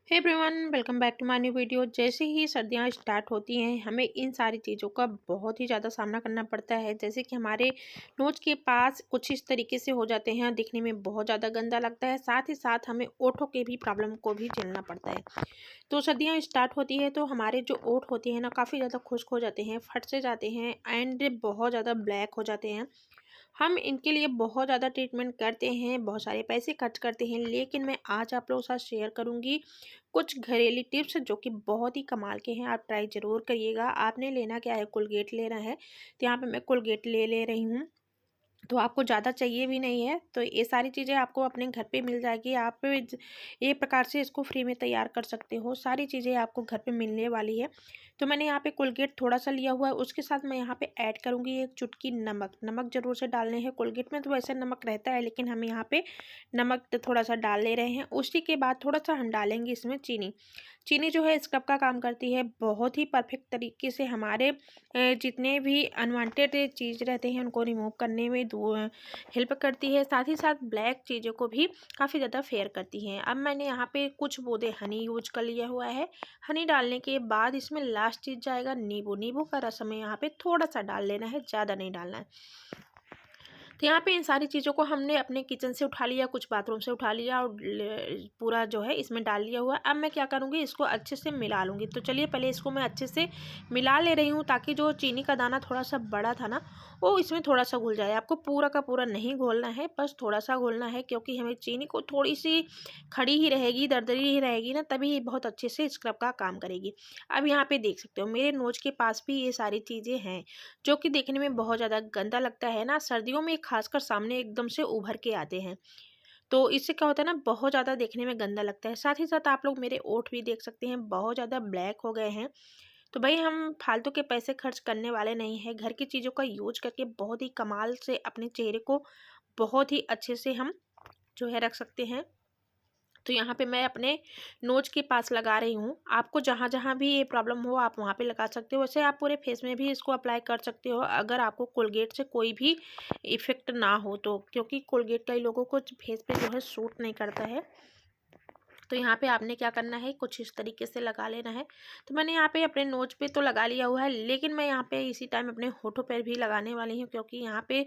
Hey everyone, welcome back to my new video. जैसे ही सर्दियां स्टार्ट होती हैं हमें इन सारी चीज़ों का बहुत ही ज़्यादा सामना करना पड़ता है। जैसे कि हमारे नोज के पास कुछ इस तरीके से हो जाते हैं, दिखने में बहुत ज़्यादा गंदा लगता है। साथ ही साथ हमें ओठों के भी प्रॉब्लम को भी झेलना पड़ता है। तो सर्दियां स्टार्ट होती है तो हमारे जो ओठ होते हैं ना, काफ़ी ज़्यादा खुश्क हो जाते हैं, फट से जाते हैं एंड बहुत ज़्यादा ब्लैक हो जाते हैं। हम इनके लिए बहुत ज़्यादा ट्रीटमेंट करते हैं, बहुत सारे पैसे खर्च करते हैं, लेकिन मैं आज आप लोगों के साथ शेयर करूंगी कुछ घरेलू टिप्स जो कि बहुत ही कमाल के हैं। आप ट्राई ज़रूर करिएगा। आपने लेना क्या है, कोलगेट लेना है। तो यहाँ पे मैं कोलगेट ले रही हूँ। तो आपको ज़्यादा चाहिए भी नहीं है, तो ये सारी चीज़ें आपको अपने घर पे मिल जाएगी। आप एक प्रकार से इसको फ्री में तैयार कर सकते हो। सारी चीज़ें आपको घर पे मिलने वाली है। तो मैंने यहाँ पे कोलगेट थोड़ा सा लिया हुआ है, उसके साथ मैं यहाँ पे ऐड करूँगी एक चुटकी नमक। नमक ज़रूर से डालने हैं। कोलगेट में तो वैसे नमक रहता है, लेकिन हम यहाँ पे नमक थोड़ा सा डाल ले रहे हैं। उसी के बाद थोड़ा सा हम डालेंगे इसमें चीनी। चीनी जो है स्क्रब का काम करती है, बहुत ही परफेक्ट तरीके से हमारे जितने भी अनवांटेड चीज़ रहते हैं उनको रिमूव करने में हेल्प करती है। साथ ही साथ ब्लैक चीज़ों को भी काफ़ी ज़्यादा फेयर करती हैं। अब मैंने यहाँ पे कुछ बूंदे हनी यूज कर लिया हुआ है। हनी डालने के बाद इसमें लास्ट चीज़ जाएगा नींबू। नींबू का रस हमें यहाँ पे थोड़ा सा डाल लेना है, ज़्यादा नहीं डालना है। तो यहाँ पे इन सारी चीज़ों को हमने अपने किचन से उठा लिया, कुछ बाथरूम से उठा लिया और पूरा जो है इसमें डाल लिया हुआ है। अब मैं क्या करूँगी, इसको अच्छे से मिला लूँगी। तो चलिए पहले इसको मैं अच्छे से मिला ले रही हूँ, ताकि जो चीनी का दाना थोड़ा सा बड़ा था ना, वो इसमें थोड़ा सा घुल जाए। आपको पूरा का पूरा नहीं घोलना है, बस थोड़ा सा घोलना है, क्योंकि हमें चीनी को थोड़ी सी खड़ी ही रहेगी, दरदरी ही रहेगी ना, तभी ये बहुत अच्छे से स्क्रब का काम करेगी। अब यहाँ पे देख सकते हो मेरे नोज के पास भी ये सारी चीज़ें हैं, जो कि देखने में बहुत ज़्यादा गंदा लगता है ना। सर्दियों में खासकर सामने एकदम से उभर के आते हैं, तो इससे क्या होता है ना, बहुत ज़्यादा देखने में गंदा लगता है। साथ ही साथ आप लोग मेरे ओठ भी देख सकते हैं, बहुत ज़्यादा ब्लैक हो गए हैं। तो भाई हम फालतू के पैसे खर्च करने वाले नहीं हैं। घर की चीज़ों का यूज करके बहुत ही कमाल से अपने चेहरे को बहुत ही अच्छे से हम जो है रख सकते हैं। तो यहाँ पे मैं अपने नोज के पास लगा रही हूँ। आपको जहाँ जहाँ भी ये प्रॉब्लम हो आप वहाँ पे लगा सकते हो। वैसे आप पूरे फेस में भी इसको अप्लाई कर सकते हो, अगर आपको कोलगेट से कोई भी इफ़ेक्ट ना हो तो, क्योंकि कोलगेट कई लोगों को फेस पे जो है सूट नहीं करता है। तो यहाँ पे आपने क्या करना है, कुछ इस तरीके से लगा लेना है। तो मैंने यहाँ पे अपने नोज पे तो लगा लिया हुआ है, लेकिन मैं यहाँ पे इसी टाइम अपने होठों पर भी लगाने वाली हूँ, क्योंकि यहाँ पे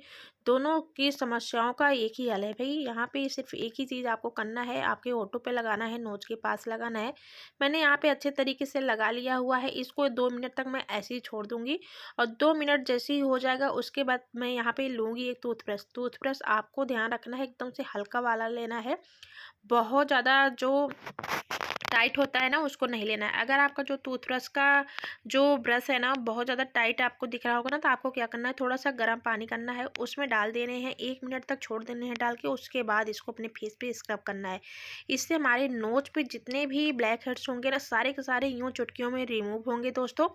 दोनों की समस्याओं का एक ही हल है भाई। यहाँ पे सिर्फ एक ही चीज़ आपको करना है, आपके होठों पे लगाना है, नोज के पास लगाना है। मैंने यहाँ पे अच्छे तरीके से लगा लिया हुआ है। इसको 2 मिनट तक मैं ऐसे ही छोड़ दूँगी, और 2 मिनट जैसे ही हो जाएगा उसके बाद मैं यहाँ पे लूँगी एक टूथब्रश। टूथब्रश आपको ध्यान रखना है, एकदम से हल्का वाला लेना है, बहुत ज़्यादा जो टाइट होता है ना उसको नहीं लेना है। अगर आपका जो टूथब्रश का जो ब्रश है ना बहुत ज़्यादा टाइट आपको दिख रहा होगा ना, तो आपको क्या करना है, थोड़ा सा गर्म पानी करना है, उसमें डाल देने हैं, 1 मिनट तक छोड़ देने हैं डाल के। उसके बाद इसको अपने फेस पे स्क्रब करना है। इससे हमारे नोज पे जितने भी ब्लैक हेड्स होंगे ना, सारे के सारे यूँ चुटकियों में रिमूव होंगे दोस्तों।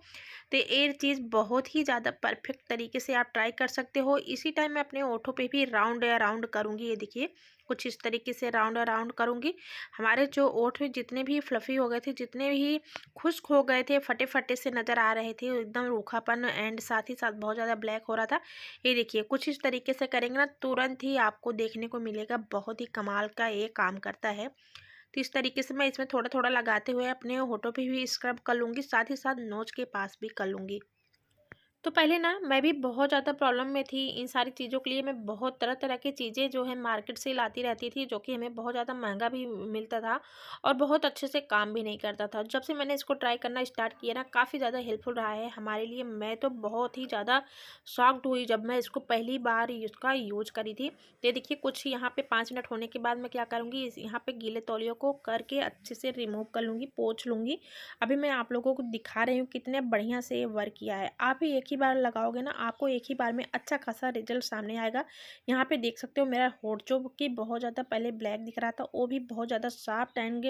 तो ये चीज़ बहुत ही ज़्यादा परफेक्ट तरीके से आप ट्राई कर सकते हो। इसी टाइम मैं अपने ओठों पे भी राउंड राउंड करूँगी। ये देखिए, कुछ इस तरीके से राउंड राउंड करूँगी। हमारे जो ओठ जितने भी फ्लफ़ी हो गए थे, जितने भी खुश्क हो गए थे, फटे-फटे से नज़र आ रहे थे, एकदम रूखापन एंड साथ ही साथ बहुत ज़्यादा ब्लैक हो रहा था। ये देखिए, कुछ इस तरीके से करेंगे ना, तुरंत ही आपको देखने को मिलेगा, बहुत ही कमाल का ये काम करता है। तो इस तरीके से मैं इसमें थोड़ा-थोड़ा लगाते हुए अपने होठों पे भी स्क्रब कर लूँगी, साथ ही साथ नोज़ के पास भी कर लूँगी। तो पहले ना मैं भी बहुत ज़्यादा प्रॉब्लम में थी। इन सारी चीज़ों के लिए मैं बहुत तरह-तरह की चीज़ें जो है मार्केट से लाती रहती थी, जो कि हमें बहुत ज़्यादा महँगा भी मिलता था और बहुत अच्छे से काम भी नहीं करता था। जब से मैंने इसको ट्राई करना स्टार्ट किया ना, काफ़ी ज़्यादा हेल्पफुल रहा है हमारे लिए। मैं तो बहुत ही ज़्यादा शॉक्ड हुई जब मैं इसको पहली बार इसका यूज़ करी थी। तो ये देखिए, कुछ यहाँ पे 5 मिनट होने के बाद मैं क्या करूँगी, इस यहाँ पे गीले तौलियों को करके अच्छे से रिमूव कर लूँगी, पोंछ लूँगी। अभी मैं आप लोगों को दिखा रही हूँ कितने बढ़िया से ये वर्क किया है। आप भी एक ही बार लगाओगे ना, आपको एक ही बार में अच्छा खासा रिजल्ट सामने आएगा। यहाँ पे देख सकते हो मेरा होठ जो कि बहुत ज़्यादा पहले ब्लैक दिख रहा था, वो भी बहुत ज़्यादा सॉफ्ट एंड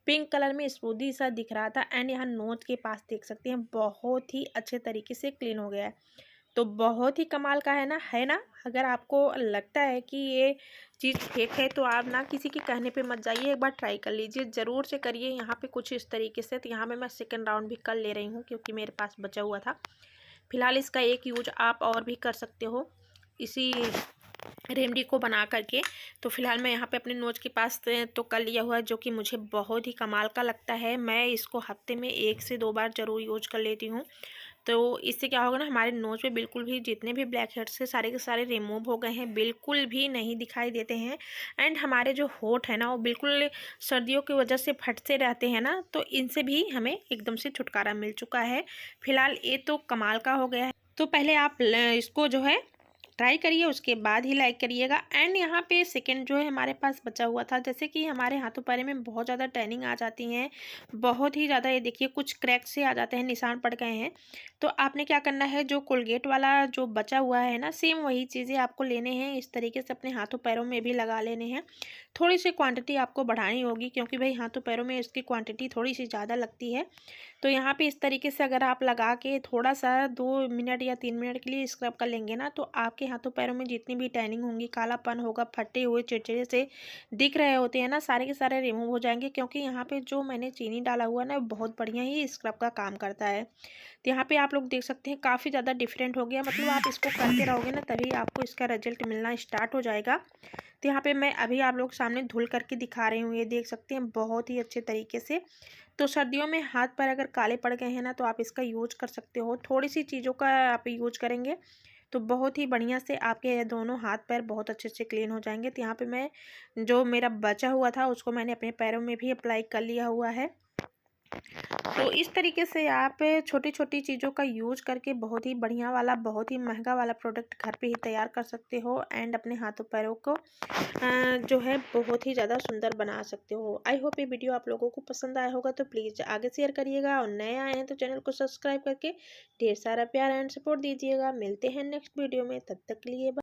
पिंक कलर में स्मूदी सा दिख रहा था। एंड यहाँ नोज के पास देख सकते हैं, बहुत ही अच्छे तरीके से क्लीन हो गया है। तो बहुत ही कमाल का है ना, है ना। अगर आपको लगता है कि ये चीज़ फेक है तो आप ना किसी के कहने पे मत जाइए, एक बार ट्राई कर लीजिए, ज़रूर से करिए। यहाँ पे कुछ इस तरीके से, तो यहाँ पे मैं सेकंड राउंड भी कर ले रही हूँ, क्योंकि मेरे पास बचा हुआ था। फिलहाल इसका एक यूज आप और भी कर सकते हो इसी रेमडी को बना करके। तो फिलहाल मैं यहाँ पे अपने नोज़ के पास तो कर लिया हुआ है, जो कि मुझे बहुत ही कमाल का लगता है। मैं इसको हफ्ते में 1 से 2 बार ज़रूर यूज कर लेती हूँ। तो इससे क्या होगा ना, हमारे नोज़ पे बिल्कुल भी जितने भी ब्लैक हेड्स थे सारे के सारे रिमूव हो गए हैं, बिल्कुल भी नहीं दिखाई देते हैं। एंड हमारे जो होंठ है ना, वो बिल्कुल सर्दियों की वजह से फटते रहते हैं ना, तो इनसे भी हमें एकदम से छुटकारा मिल चुका है। फिलहाल ये तो कमाल का हो गया है। तो पहले आप इसको जो है ट्राई करिए, उसके बाद ही लाइक करिएगा। एंड यहाँ पे सेकंड जो है हमारे पास बचा हुआ था, जैसे कि हमारे हाथों पैरों में बहुत ज़्यादा टैनिंग आ जाती हैं, बहुत ही ज़्यादा, ये देखिए कुछ क्रैक से आ जाते हैं, निशान पड़ गए हैं। तो आपने क्या करना है, जो कोलगेट वाला जो बचा हुआ है ना, सेम वही चीज़ें आपको लेने हैं, इस तरीके से अपने हाथों पैरों में भी लगा लेने हैं। थोड़ी सी क्वांटिटी आपको बढ़ानी होगी, क्योंकि भाई हाथों पैरों में इसकी क्वांटिटी थोड़ी सी ज़्यादा लगती है। तो यहाँ पे इस तरीके से अगर आप लगा के थोड़ा सा 2 मिनट या 3 मिनट के लिए स्क्रब कर लेंगे ना, तो आपके हाथों पैरों में जितनी भी टैनिंग होंगी, कालापन होगा, फटे हुए चिड़चिड़े से दिख रहे होते हैं ना, सारे के सारे रिमूव हो जाएंगे। क्योंकि यहाँ पे जो मैंने चीनी डाला हुआ ना, बहुत बढ़िया ही स्क्रब का काम करता है। तो यहाँ पे आप लोग देख सकते हैं काफ़ी ज़्यादा डिफरेंट हो गया, मतलब आप इसको करते रहोगे ना, तभी आपको इसका रिजल्ट मिलना स्टार्ट हो जाएगा। तो यहाँ पे मैं अभी आप लोग सामने धुल करके दिखा रही हूँ, ये देख सकते हैं बहुत ही अच्छे तरीके से। तो सर्दियों में हाथ पैर अगर काले पड़ गए हैं ना, तो आप इसका यूज कर सकते हो। थोड़ी सी चीज़ों का आप यूज करेंगे तो बहुत ही बढ़िया से आपके दोनों हाथ पैर बहुत अच्छे से क्लीन हो जाएंगे। तो यहाँ पे मैं जो मेरा बचा हुआ था उसको मैंने अपने पैरों में भी अप्लाई कर लिया हुआ है। तो इस तरीके से आप छोटी छोटी चीज़ों का यूज करके बहुत ही बढ़िया वाला, बहुत ही महंगा वाला प्रोडक्ट घर पे ही तैयार कर सकते हो। एंड अपने हाथों पैरों को जो है बहुत ही ज़्यादा सुंदर बना सकते हो। आई होप ये वीडियो आप लोगों को पसंद आया होगा, तो प्लीज़ आगे शेयर करिएगा, और नए आए हैं तो चैनल को सब्सक्राइब करके ढेर सारा प्यार एंड सपोर्ट दीजिएगा। मिलते हैं नेक्स्ट वीडियो में, तब तक के लिए